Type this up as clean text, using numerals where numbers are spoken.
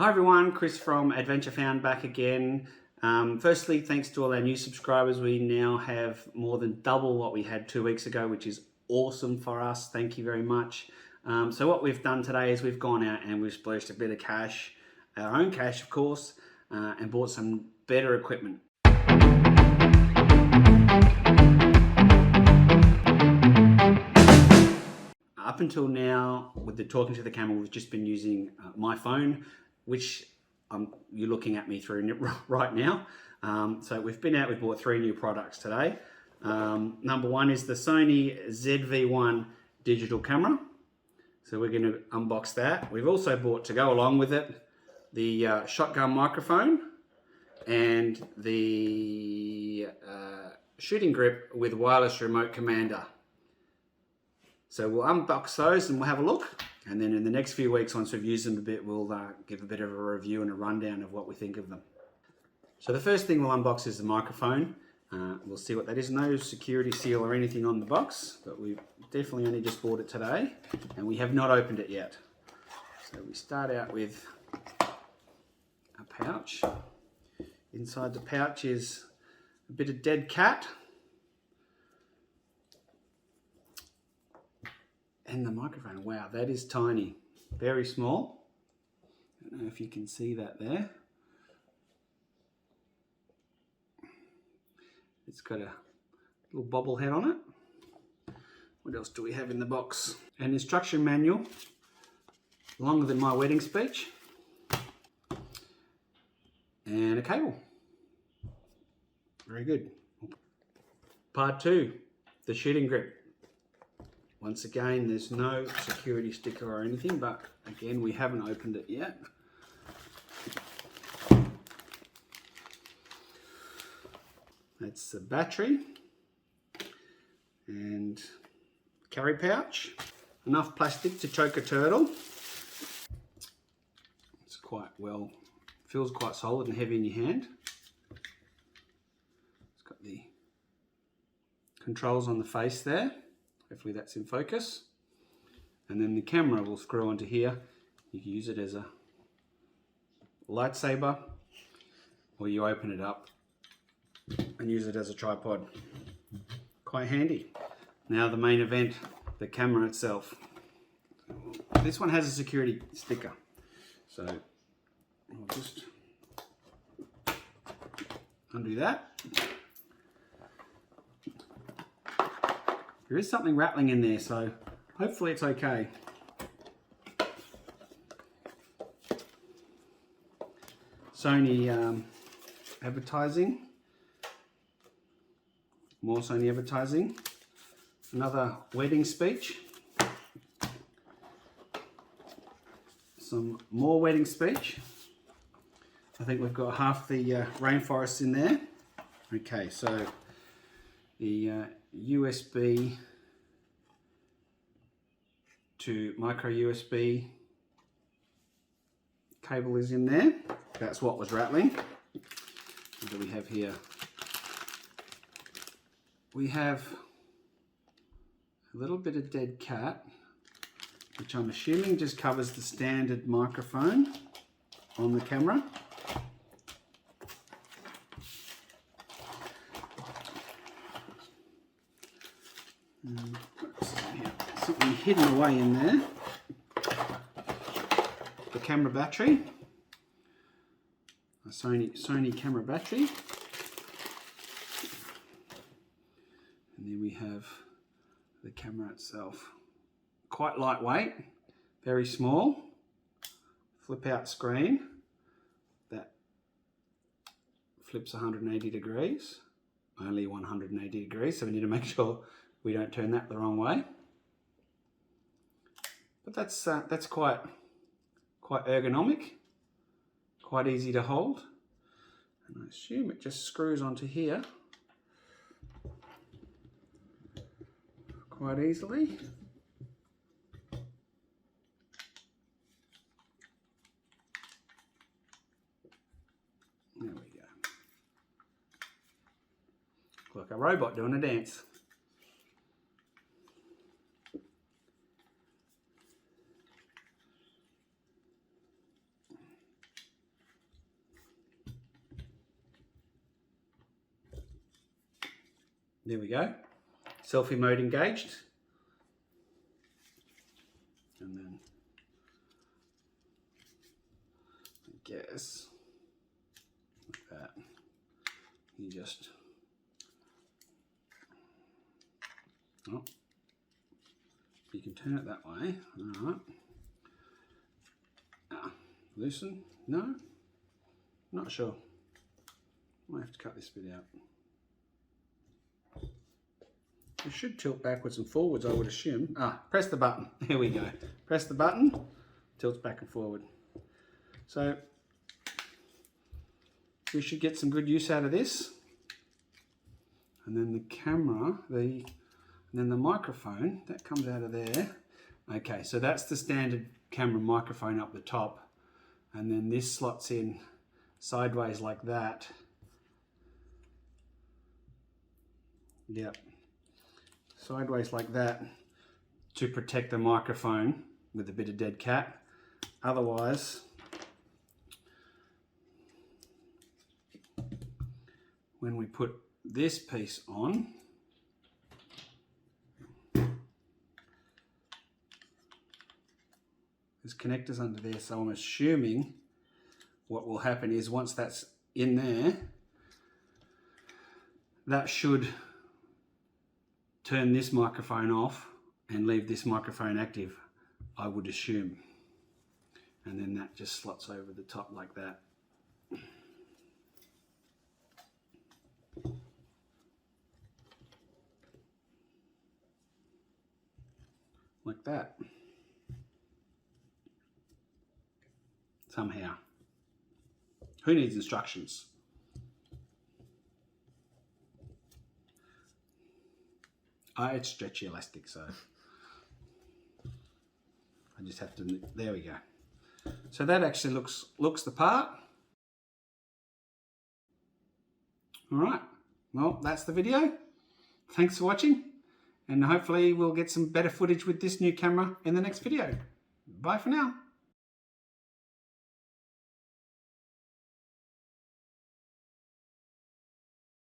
Hi everyone, Chris from Adventure Found back again. Firstly, thanks to all our new subscribers. We now have more than double what we had 2 weeks ago, which is awesome for us. Thank you very much. So what we've done today is we've gone out and we've splashed a bit of cash, our own cash of course, and bought some better equipment. Up until now, with the talking to the camera, we've just been using my phone, which you're looking at me through right now. So we've been out, we've bought 3 new products today. Number one is the Sony ZV-1 digital camera. So we're going to unbox that. We've also bought, to go along with it, the shotgun microphone and the shooting grip with wireless remote commander. So we'll unbox those and we'll have a look. And then in the next few weeks, once we've used them a bit, we'll give a bit of a review and a rundown of what we think of them. So the first thing we'll unbox is the microphone. We'll see what that is. No security seal or anything on the box, but we've definitely only just bought it today and we have not opened it yet. So we start out with a pouch. Inside the pouch is a bit of dead cat. And the microphone, wow, that is tiny, very small. I don't know if you can see that there. It's got a little bobble head on it. What else do we have in the box? An instruction manual, longer than my wedding speech. And a cable. Very good. Part 2, the shooting grip. Once again, there's no security sticker or anything, but again, we haven't opened it yet. That's the battery and carry pouch. Enough plastic to choke a turtle. It's quite well, feels quite solid and heavy in your hand. It's got the controls on the face there. Hopefully that's in focus. And then the camera will screw onto here. You can use it as a lightsaber, or you open it up and use it as a tripod. Quite handy. Now the main event, the camera itself. This one has a security sticker. So I'll just undo that. There is something rattling in there, so hopefully it's okay. Sony advertising. More Sony advertising. Another wedding speech. Some more wedding speech. I think we've got half the rainforest in there. Okay, so the USB to micro USB cable is in there. That's what was rattling. What do we have here? We have a little bit of dead cat, which I'm assuming just covers the standard microphone on the camera. Something hidden away in there. The camera battery, a Sony camera battery, and then we have the camera itself. Quite lightweight, very small, flip out screen that flips 180 degrees, only 180 degrees, so we need to make sure we don't turn that the wrong way. But that's quite ergonomic, quite easy to hold, and I assume it just screws onto here quite easily. There we go. Like a robot doing a dance. There we go. Selfie mode engaged. And then, I guess, like that. You just, oh, you can turn it that way. All right. Loosen? No? Not sure. Might have to cut this bit out. It should tilt backwards and forwards, I would assume. Press the button. Here we go. Press the button, tilts back and forward. So we should get some good use out of this. And then the camera, and then the microphone, that comes out of there. Okay, so that's the standard camera microphone up the top. And then this slots in sideways like that. Yep. Sideways like that to protect the microphone with a bit of dead cat. Otherwise, when we put this piece on, there's connectors under there, so I'm assuming what will happen is once that's in there, that should turn this microphone off and leave this microphone active, I would assume. And then that just slots over the top like that. Like that. Somehow. Who needs instructions? It's stretchy elastic, so I just have to, there we go. So that actually looks the part. All right, well, that's the video. Thanks for watching, and hopefully we'll get some better footage with this new camera in the next video. Bye for now.